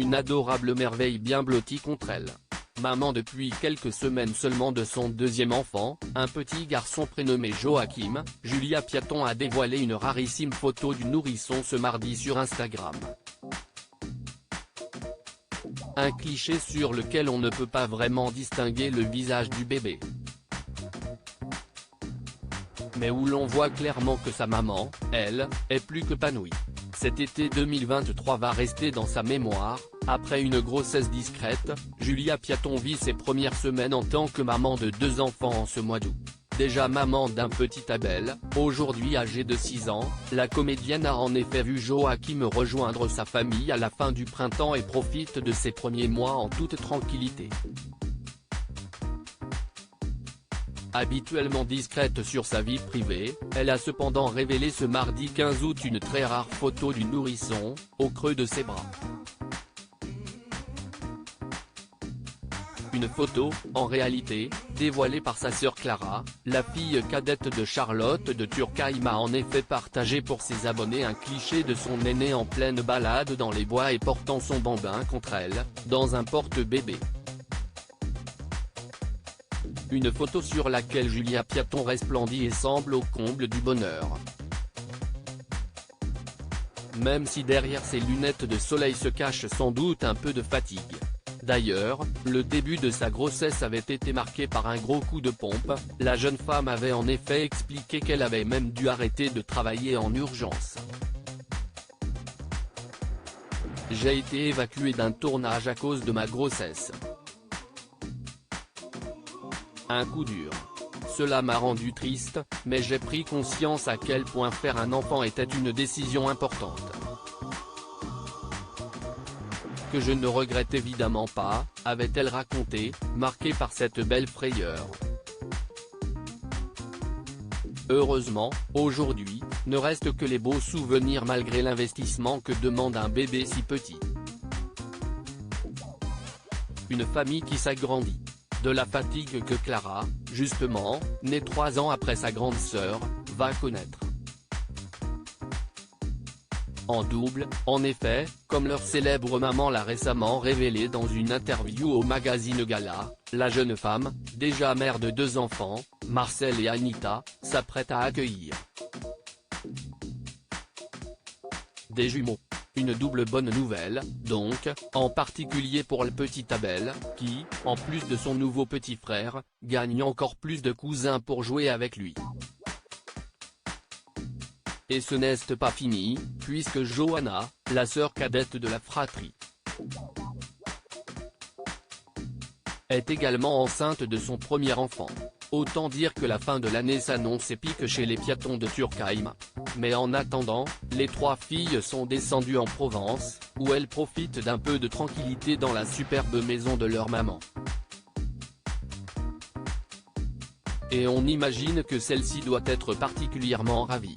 une adorable merveille bien blottie contre elle. Maman depuis quelques semaines seulement de son deuxième enfant, un petit garçon prénommé Joachim, Julia Piaton a dévoilé une rarissime photo du nourrisson ce mardi sur Instagram. Un cliché sur lequel on ne peut pas vraiment distinguer le visage du bébé, mais où l'on voit clairement que sa maman, elle, est plus qu'épanouie. Cet été 2023 va rester dans sa mémoire. Après une grossesse discrète, Julia Piaton vit ses premières semaines en tant que maman de 2 enfants en ce mois d'août. Déjà maman d'un petit Abel, aujourd'hui âgé de 6 ans, la comédienne a en effet vu Joachim rejoindre sa famille à la fin du printemps et profite de ses premiers mois en toute tranquillité. Habituellement discrète sur sa vie privée, elle a cependant révélé ce mardi 15 août une très rare photo du nourrisson, au creux de ses bras. Une photo, en réalité, dévoilée par sa sœur Clara, la fille cadette de Charlotte de Turckheim a en effet partagé pour ses abonnés un cliché de son aîné en pleine balade dans les bois et portant son bambin contre elle, dans un porte-bébé. Une photo sur laquelle Julia Piaton resplendit et semble au comble du bonheur. Même si derrière ses lunettes de soleil se cache sans doute un peu de fatigue. D'ailleurs, le début de sa grossesse avait été marqué par un gros coup de pompe, la jeune femme avait en effet expliqué qu'elle avait même dû arrêter de travailler en urgence. J'ai été évacuée d'un tournage à cause de ma grossesse. Un coup dur. Cela m'a rendu triste, mais j'ai pris conscience à quel point faire un enfant était une décision importante. Que je ne regrette évidemment pas, avait-elle raconté, marquée par cette belle frayeur. Heureusement, aujourd'hui, ne restent que les beaux souvenirs malgré l'investissement que demande un bébé si petit. Une famille qui s'agrandit. De la fatigue que Clara, justement, née 3 ans après sa grande sœur, va connaître. En double, en effet, comme leur célèbre maman l'a récemment révélé dans une interview au magazine Gala, la jeune femme, déjà mère de 2 enfants, Marcel et Anita, s'apprête à accueillir des jumeaux. Une double bonne nouvelle, donc, en particulier pour le petit Abel, qui, en plus de son nouveau petit frère, gagne encore plus de cousins pour jouer avec lui. Et ce n'est pas fini, puisque Johanna, la sœur cadette de la fratrie, est également enceinte de son premier enfant. Autant dire que la fin de l'année s'annonce épique chez les Piaton de Turckheim. Mais en attendant, les 3 filles sont descendues en Provence, où elles profitent d'un peu de tranquillité dans la superbe maison de leur maman. Et on imagine que celle-ci doit être particulièrement ravie.